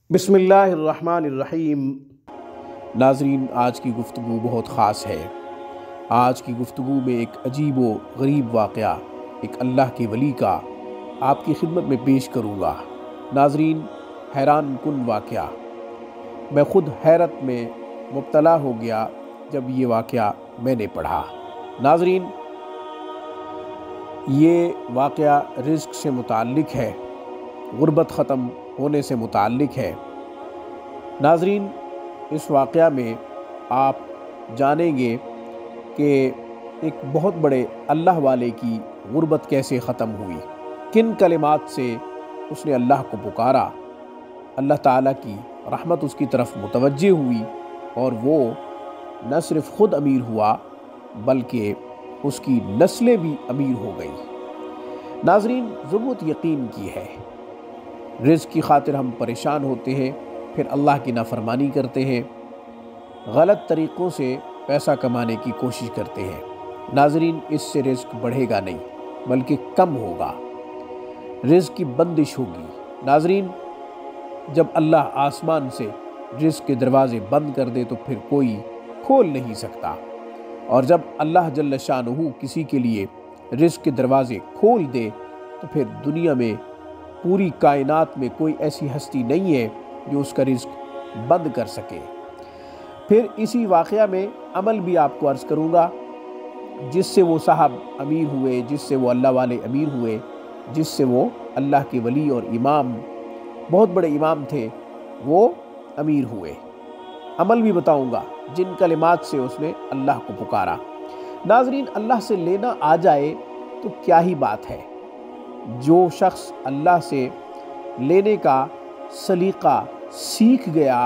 बिस्मिल्लाहिर्रहमानिर्रहीम। नाज़रीन, आज की गुफ्तगू बहुत ख़ास है। आज की गुफ्तगू में एक अजीब व गरीब वाक़या एक अल्लाह के वली का आपकी खिदमत में पेश करूँगा। नाज़रीन, हैरान कुन वाक़या, मैं ख़ुद हैरत में मुब्तला हो गया जब ये वाक़या मैंने पढ़ा। नाज़रीन, ये वाक़या रिज़्क़ से मुताल्लिक़ है, गुर्बत ख़त्म होने से मुताल्लिक़ है। नाज़रीन, इस वाक़या में आप जानेंगे कि एक बहुत बड़े अल्लाह वाले की गुर्बत कैसे ख़त्म हुई, किन कलिमात से उसने अल्लाह को पुकारा, अल्लाह ताला की रहमत उसकी तरफ मुतवज्जे हुई और वो न सिर्फ़ ख़ुद अमीर हुआ बल्कि उसकी नस्लें भी अमीर हो गई। नाज़रीन, ज़रूरत यकीन की है। रिज़्क़ की खातिर हम परेशान होते हैं, फिर अल्लाह की नाफरमानी करते हैं, गलत तरीक़ों से पैसा कमाने की कोशिश करते हैं। नाज़रीन, इससे रिज़्क़ बढ़ेगा नहीं बल्कि कम होगा, रिज़्क़ की बंदिश होगी। नाज़रीन, जब अल्लाह आसमान से रिज़्क़ के दरवाज़े बंद कर दे तो फिर कोई खोल नहीं सकता, और जब अल्लाह जल्ल शानुहु किसी के लिए रिज़्क़ के दरवाज़े खोल दे तो फिर दुनिया में पूरी कायनात में कोई ऐसी हस्ती नहीं है जो उसका रिज़्क़ बंद कर सके। फिर इसी वाक़या में अमल भी आपको अर्ज़ करूँगा जिससे वो साहब अमीर हुए, जिससे वो अल्लाह वाले अमीर हुए, जिससे वो अल्लाह के वली और इमाम, बहुत बड़े इमाम थे, वो अमीर हुए। अमल भी बताऊँगा जिन कलिमात से उसने अल्लाह को पुकारा। नाज़रीन, अल्लाह से लेना आ जाए तो क्या ही बात है। जो शख्स अल्लाह से लेने का सलीक़ा सीख गया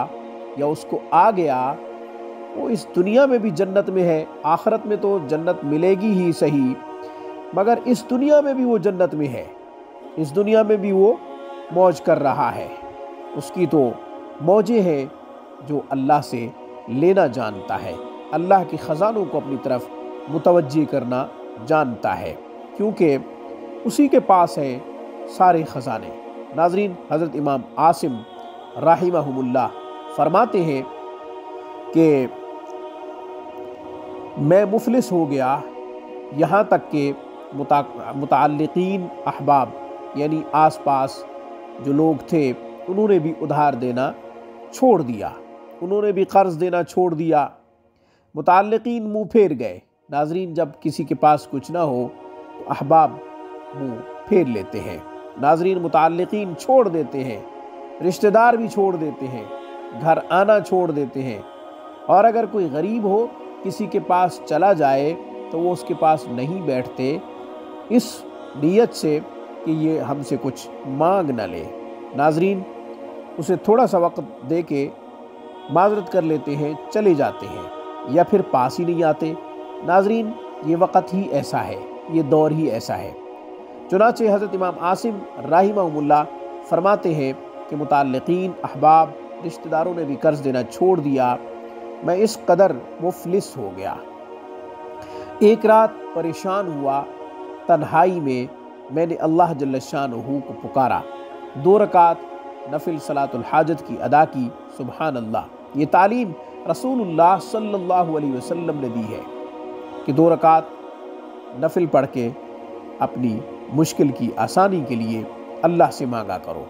या उसको आ गया, वो इस दुनिया में भी जन्नत में है। आखिरत में तो जन्नत मिलेगी ही सही, मगर इस दुनिया में भी वो जन्नत में है, इस दुनिया में भी वो मौज कर रहा है। उसकी तो मौजें हैं जो अल्लाह से लेना जानता है, अल्लाह के ख़ज़ानों को अपनी तरफ मुतवज्जे करना जानता है, क्योंकि उसी के पास है सारे ख़ज़ाने। नाज़रीन, हज़रत इमाम आसिम राहिमहुमुल्लाह फरमाते हैं कि मैं मुफलिस हो गया, यहाँ तक कि मुताल्लिक़ीन अहबाब यानी आस पास जो लोग थे उन्होंने भी उधार देना छोड़ दिया, उन्होंने भी कर्ज़ देना छोड़ दिया, मुताल्लिक़ीन मुँह फेर गए। नाज़रीन, जब किसी के पास कुछ ना हो तो अहबाब मुँह फेर लेते हैं। नाज़रीन, मुताल्लिक़ीन छोड़ देते हैं, रिश्तेदार भी छोड़ देते हैं, घर आना छोड़ देते हैं, और अगर कोई गरीब हो किसी के पास चला जाए तो वो उसके पास नहीं बैठते इस नीयत से कि ये हमसे कुछ मांग ना ले। नाज़रीन, उसे थोड़ा सा वक्त दे के माज़रत कर लेते हैं, चले जाते हैं, या फिर पास ही नहीं आते। नाज़रीन, ये वक़्त ही ऐसा है, ये दौर ही ऐसा है। चुनाचे हज़रत इमाम आसिम राहिमहुमुल्लाह फरमाते हैं कि मुताल्लिक़ीन अहबाब, रिश्तेदारों ने भी कर्ज़ देना छोड़ दिया, मैं इस कदर मुफलिस हो गया। एक रात परेशान हुआ, तन्हाई में मैंने अल्लाह जल्ल शानुहु को पुकारा, 2 रकात नफिल सलातुल हाजत की अदा की। सुबहान अल्लाह, ये तालीम रसूलुल्लाह सल्लल्लाहु अलैहि वसल्लम ने दी है कि 2 रकात नफिल पढ़ के अपनी मुश्किल की आसानी के लिए अल्लाह से मांगा करो।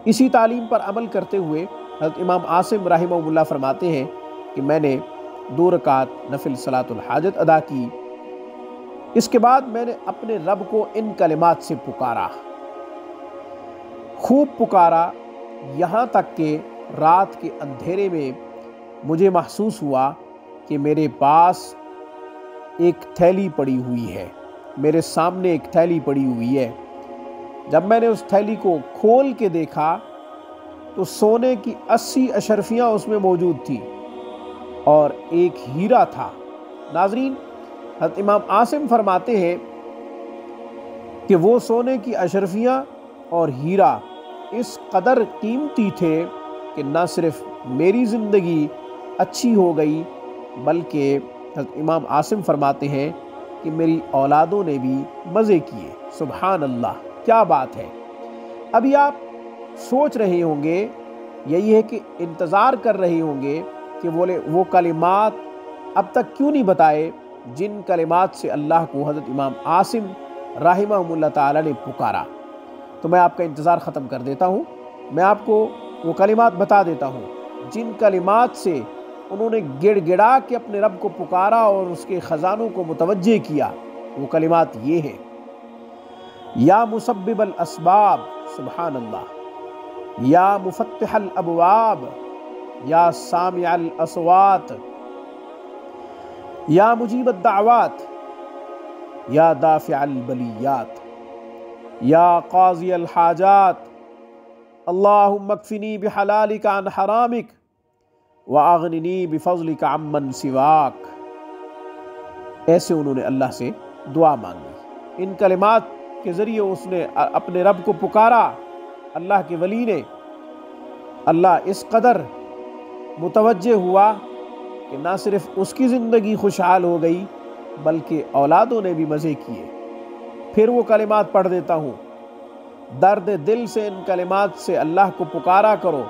इसी तालीम पर अमल करते हुए हज़रत इमाम आसिम राहिमहुल्लाह फरमाते हैं कि मैंने 2 रकात नफिल सलातुल हाजत अदा की। इसके बाद मैंने अपने रब को इन कलिमात से पुकारा, खूब पुकारा, यहाँ तक कि रात के अंधेरे में मुझे महसूस हुआ कि मेरे पास एक थैली पड़ी हुई है, मेरे सामने एक थैली पड़ी हुई है। जब मैंने उस थैली को खोल के देखा तो सोने की 80 अशरफियाँ उसमें मौजूद थी और एक हीरा था। नाज़रीन, हज़रत इमाम आसिम फरमाते हैं कि वो सोने की अशरफियाँ और हीरा इस कदर कीमती थे कि न सिर्फ मेरी ज़िंदगी अच्छी हो गई बल्कि हज़रत इमाम आसिम फरमाते हैं कि मेरी औलादों ने भी मज़े किए। सुबहान अल्लाह, क्या बात है। अभी आप सोच रहे होंगे یہی ہے کہ انتظار کر رہے ہوں گے کہ وہ کلمات اب تک کیوں نہیں بتائے جن کلمات سے اللہ کو حضرت امام عاصم رحمہ اللہ تعالی نے پکارا۔ تو میں آپ کا انتظار ختم کر دیتا ہوں، میں آپ کو وہ کلمات بتا دیتا ہوں جن کلمات سے انہوں نے گڑ گڑا کے اپنے رب کو پکارا اور اس کے خزانوں کو متوجہ کیا۔ وہ کلمات یہ ہیں: یا مسبب الاسباب سبحان اللہ، یا مفتح الابواب، یا سامع الاصوات، یا مجیب الدعوات، یا دافع البلیات، یا قاضی الحاجات، اللہم اکفنی بحلالک عن حرامک واغننی بفضلک عمن سواک۔ ایسے انہوں نے اللہ سے دعا مانگی۔ ان کلمات کے ذریعے اس نے اپنے رب کو پکارا۔ اللہ کے ولی نے اللہ اس قدر متوجہ ہوا کہ نہ صرف اس کی زندگی خوشحال ہو گئی بلکہ اولادوں نے بھی مزے کیے۔ پھر وہ کلمات پڑھ دیتا ہوں: درد دل سے ان کلمات سے اللہ کو پکارا کرو۔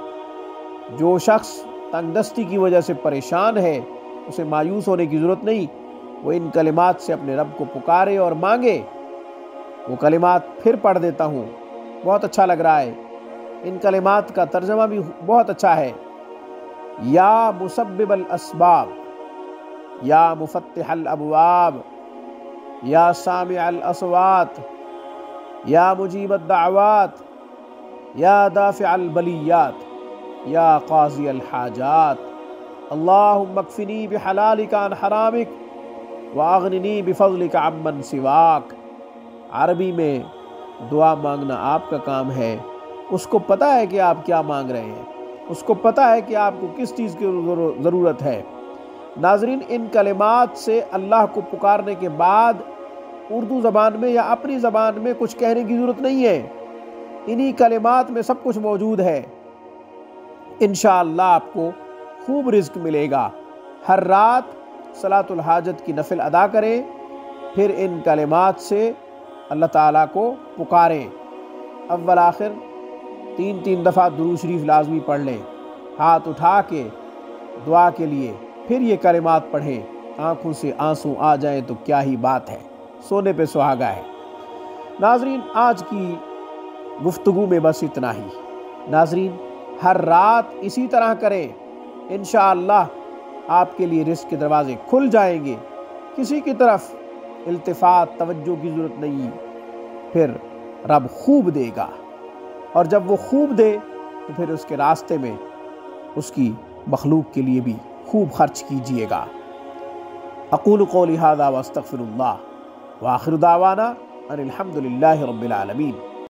جو شخص تنگ دستی کی وجہ سے پریشان ہے اسے مایوس ہونے کی ضرورت نہیں، وہ ان کلمات سے اپنے رب کو پکارے اور مانگے۔ وہ کلمات پھر پڑھ دیتا ہوں، بہت اچھا لگ رہا ہے، ان کلمات کا ترجمہ بھی بہت اچھا ہے: یا مسبب الاسباب، یا مفتح الابواب، یا سامع الاصوات، یا مجیب الدعوات، یا دافع البلیات، یا قاضی الحاجات، اللہم اکفنی بحلالک عن حرامک واغننی بفضلک عمن سواک۔ عربی میں دعا مانگنا آپ کا کام ہے۔ اس کو پتہ ہے کہ آپ کیا مانگ رہے ہیں، اس کو پتہ ہے کہ آپ کو کس چیز کی ضرورت ہے۔ ناظرین، ان کلمات سے اللہ کو پکارنے کے بعد اردو زبان میں یا اپنی زبان میں کچھ کہنے کی ضرورت نہیں ہے، انہی کلمات میں سب کچھ موجود ہے۔ انشاءاللہ آپ کو خوب رزق ملے گا۔ ہر رات صلاۃ الحاجت کی نفل ادا کریں، پھر ان کلمات سے اللہ تعالیٰ کو پکاریں۔ اول آخر 3 دفعہ درود شریف لازمی پڑھ لیں، ہاتھ اٹھا کے دعا کے لیے، پھر یہ کلمات پڑھیں۔ آنکھوں سے آنسو آ جائیں تو کیا ہی بات ہے، سونے پہ سہاگا ہے۔ ناظرین، آج کی گفتگو میں بس اتنا ہی۔ ناظرین، ہر رات اسی طرح کریں، انشاءاللہ آپ کے لیے رزق کے دروازے کھل جائیں گے۔ کسی کی طرف التفات توجہ کی ضرورت نہیں، پھر رب خوب دے گا، اور جب وہ خوب دے تو پھر اس کے راستے میں اس کی مخلوق کے لیے بھی خوب خرچ کیجئے گا۔ اقول قولی ھذا واستغفر اللہ، وآخر دعوانا ان الحمد للہ رب العالمین۔